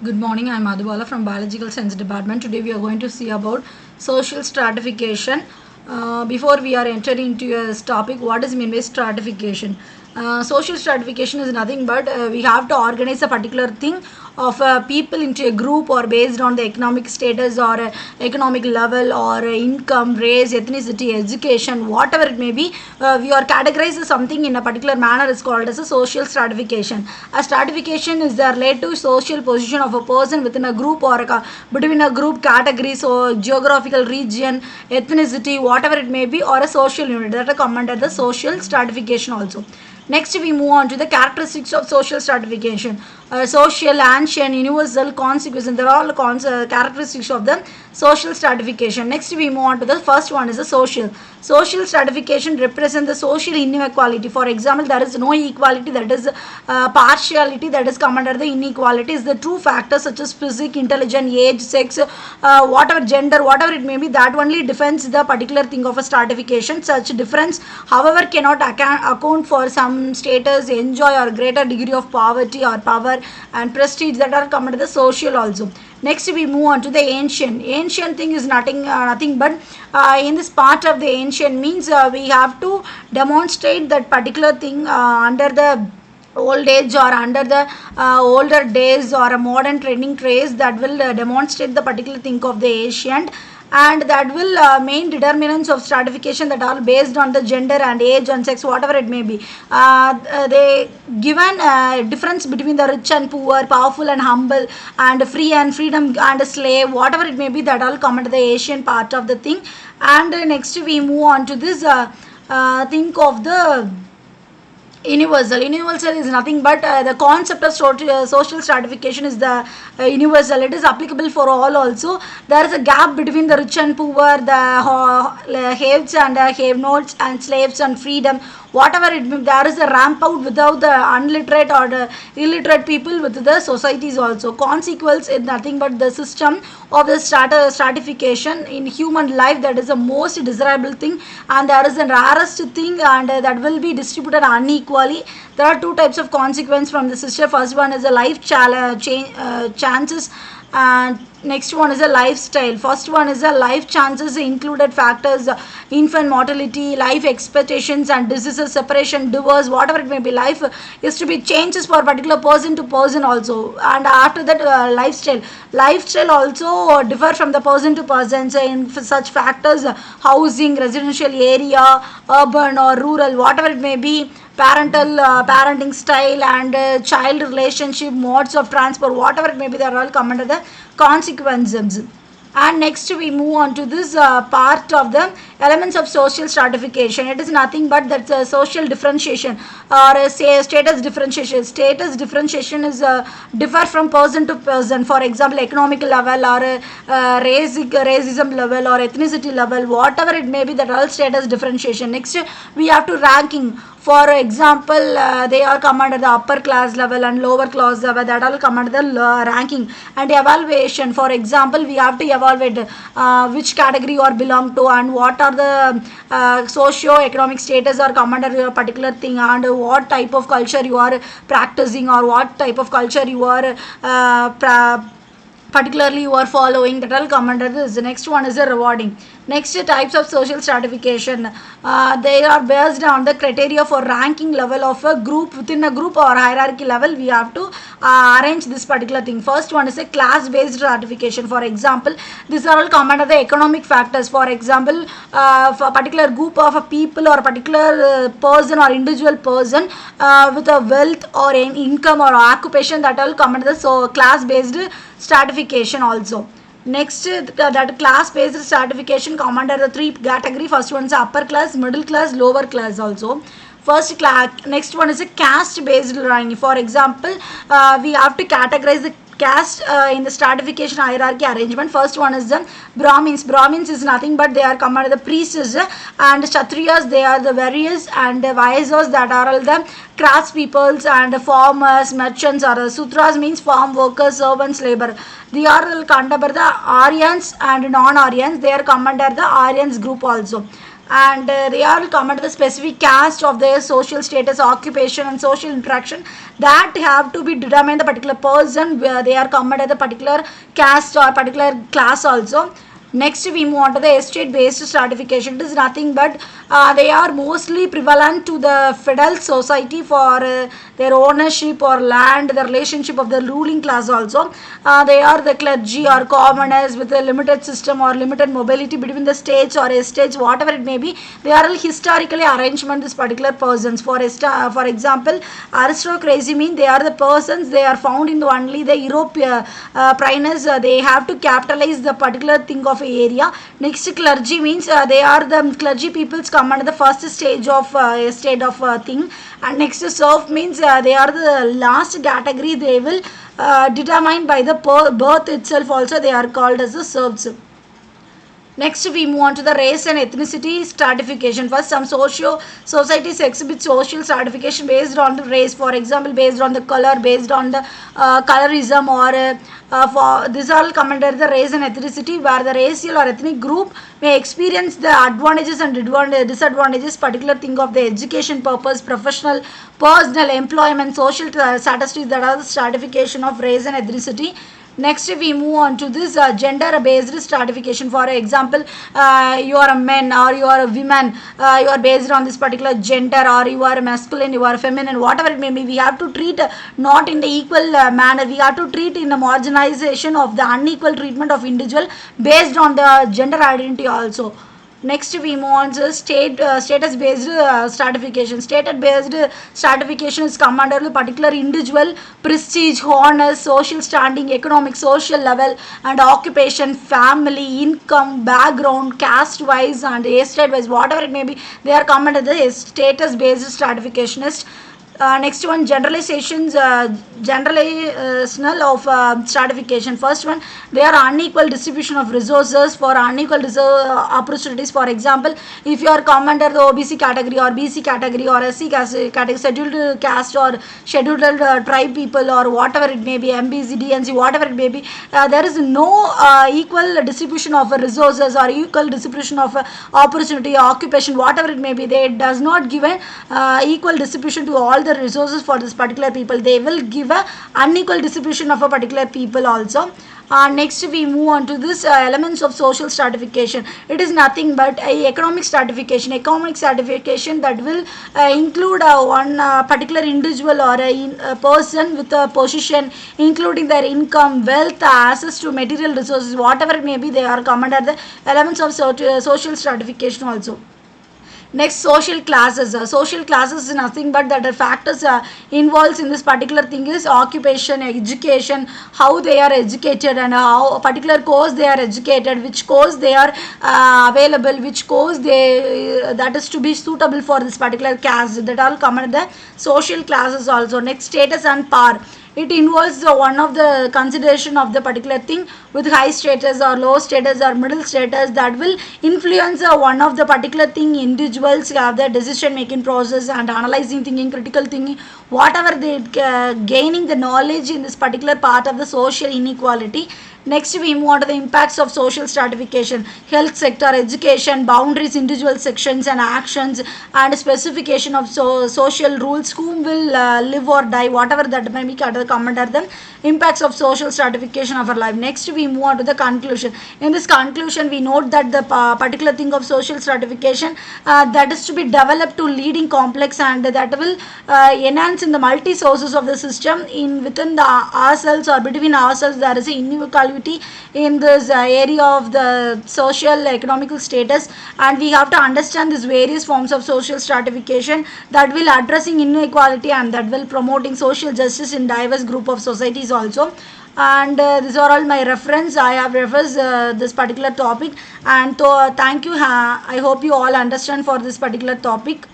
Good morning, I am Madhubala from Biological Science Department. Today we are going to see about social stratification. Before we are entering into this topic, what is mean by stratification? Social stratification is nothing but we have to organize a particular thing of people into a group or based on the economic status or economic level or income, race, ethnicity, education, whatever it may be. We are categorized something in a particular manner is called as a social stratification. A stratification is the relative social position of a person within a group or between a group categories or geographical region, ethnicity, whatever it may be, or a social unit that are come under the social stratification also. Next, we move on to the characteristics of social stratification. Social, ancient, universal, consequence. They're all characteristics of the social stratification. Next, we move on to the first one is the social. Social stratification represents the social inequality. For example, there is no equality, that is partiality, that is come under the inequality. Is the true factors such as physics, intelligence, age, sex, whatever gender, whatever it may be, that only defines the particular thing of a stratification. Such difference, however, cannot account for some status, enjoy or greater degree of poverty or power and prestige that are come under the social also. Next, we move on to the ancient. Ancient thing is nothing but in this part of the ancient means we have to demonstrate that particular thing under the old age or under the older days or a modern training trace that will demonstrate the particular thing of the ancient, and that will main determinants of stratification that are based on the gender and age and sex, whatever it may be. They given difference between the rich and poor, powerful and humble, and free and freedom and slave, whatever it may be, that all come into the Asian part of the thing. And next we move on to this think of the universal. Universal is nothing but the concept of social stratification is the universal. It is applicable for all also. There is a gap between the rich and poor, the haves and have-nots, and slaves and freedom, whatever it may be. There is a ramp out without the unliterate or the illiterate people with the societies also. Consequence is nothing but the system of the stratification in human life, that is the most desirable thing, and there is the rarest thing, and that will be distributed unequally. There are two types of consequence from the system. First one is a life chances, and next one is a lifestyle. First one is a life chances included factors, infant mortality, life expectations and diseases, separation, divorce, whatever it may be. Life is to be changes for particular person to person also. And after that lifestyle also differ from the person to person. So in such factors, housing, residential area, urban or rural, whatever it may be, parenting style and child relationship, modes of transport, whatever it may be, they are all come under the consequences. And next we move on to this part of the elements of social stratification. It is nothing but that social differentiation or say status differentiation. Status differentiation is differ from person to person. For example, economic level or racism level or ethnicity level, whatever it may be, that all status differentiation. Next we have to ranking. For example, they are come under the upper class level and lower class level, that all come under the ranking. And evaluation, for example, we have to evaluate which category you are belong to and what are the socio-economic status or come under a particular thing, and what type of culture you are practicing or what type of culture you are particularly you are following, that will come under this. The next one is a rewarding. Next types of social stratification, they are based on the criteria for ranking level of a group. Within a group or hierarchy level, we have to arrange this particular thing. First one is a class based stratification. For example, these are all come under the economic factors. For example, for a particular group of a people or a particular person or individual person with a wealth or an income or occupation, that all come under the class based stratification also. Next, that class based stratification come under the three category. First one is upper class, middle class, lower class also. First class. Next one is a caste based ranking. For example, we have to categorize the caste in the stratification hierarchy arrangement. First one is the Brahmins. Brahmins is nothing but they are come under the priests, and Kshatriyas, they are the warriors, and the Vaisyas, that are all the crafts peoples, and farmers, merchants, or Sudras means farm workers, servants, labor. They are come under the Aryans and non-Aryans. They are come under the Aryans group also. and they all come under the specific caste of their social status, occupation and social interaction that have to be determined the particular person where they are come under the particular caste or particular class also. Next, we move on to the estate-based stratification. It is nothing but they are mostly prevalent to the feudal society for their ownership or land, the relationship of the ruling class also. They are the clergy or commoners with a limited system or limited mobility between the states or estates, whatever it may be. They are historically arrangement these particular persons. For example, aristocracy means they are the persons, they are found in only the European princes. They have to capitalize the particular thing of area. Next, clergy means they are the clergy peoples come under the first stage of thing. And next, serf means they are the last category. They will determined by the birth itself also, they are called as the serfs. Next, we move on to the race and ethnicity stratification. First, some societies exhibit social stratification based on the race. For example, based on the color, based on the colorism, or for this all come under the race and ethnicity, where the racial or ethnic group may experience the advantages and disadvantages, particular thing of the education purpose, professional, personal, employment, social statistics, that are the stratification of race and ethnicity. Next, we move on to this gender-based stratification. For example, you are a man or you are a woman, you are based on this particular gender, or you are masculine, you are feminine, whatever it may be. We have to treat not in the equal manner. We have to treat in the marginalization of the unequal treatment of individual based on the gender identity also. Next, we move on to status-based stratification. Status-based stratification is come under the particular individual prestige, honors, social standing, economic, social level, and occupation, family, income, background, caste-wise, and estate-wise, whatever it may be. They are come under the status-based stratificationist. Next one, generalizations, generalizational of stratification. First one, they are unequal distribution of resources for unequal opportunities. For example, if you are come under the OBC category or BC category or SC category, scheduled caste or scheduled tribe people or whatever it may be, MBC, DNC, whatever it may be, there is no equal distribution of resources or equal distribution of opportunity, occupation, whatever it may be. They does not give an equal distribution to all the resources for this particular people. They will give a unequal distribution of a particular people also. Next, we move on to this elements of social stratification. It is nothing but economic stratification. Economic stratification that will include one particular individual or a person with a position, including their income, wealth, access to material resources, whatever it may be. They are come under the elements of social stratification also. Next, social classes. Social classes is nothing but that the factors involves in this particular thing is occupation, education, how they are educated, and how a particular course they are educated, which course they are available, which course they that is to be suitable for this particular caste. That all come under the social classes also. Next, status and power. It involves one of the consideration of the particular thing with high status or low status or middle status that will influence one of the particular thing. Individuals have the decision making process and analyzing thinking, critical thinking, whatever they gaining the knowledge in this particular part of the social inequality. Next, we move on to the impacts of social stratification. Health sector, education, boundaries, individual sections and actions, and specification of social rules, whom will live or die, whatever that may be come under the impacts of social stratification of our life. Next, we move on to the conclusion. In this conclusion, we note that the particular thing of social stratification that is to be developed to leading complex, and that will enhance in the multi sources of the system in within the ourselves or between ourselves. There is an inequality in this area of the social economical status, and we have to understand these various forms of social stratification that will addressing inequality and that will promoting social justice in diverse group of societies also. And these are all my reference. I have referenced this particular topic, and thank you. I hope you all understand for this particular topic.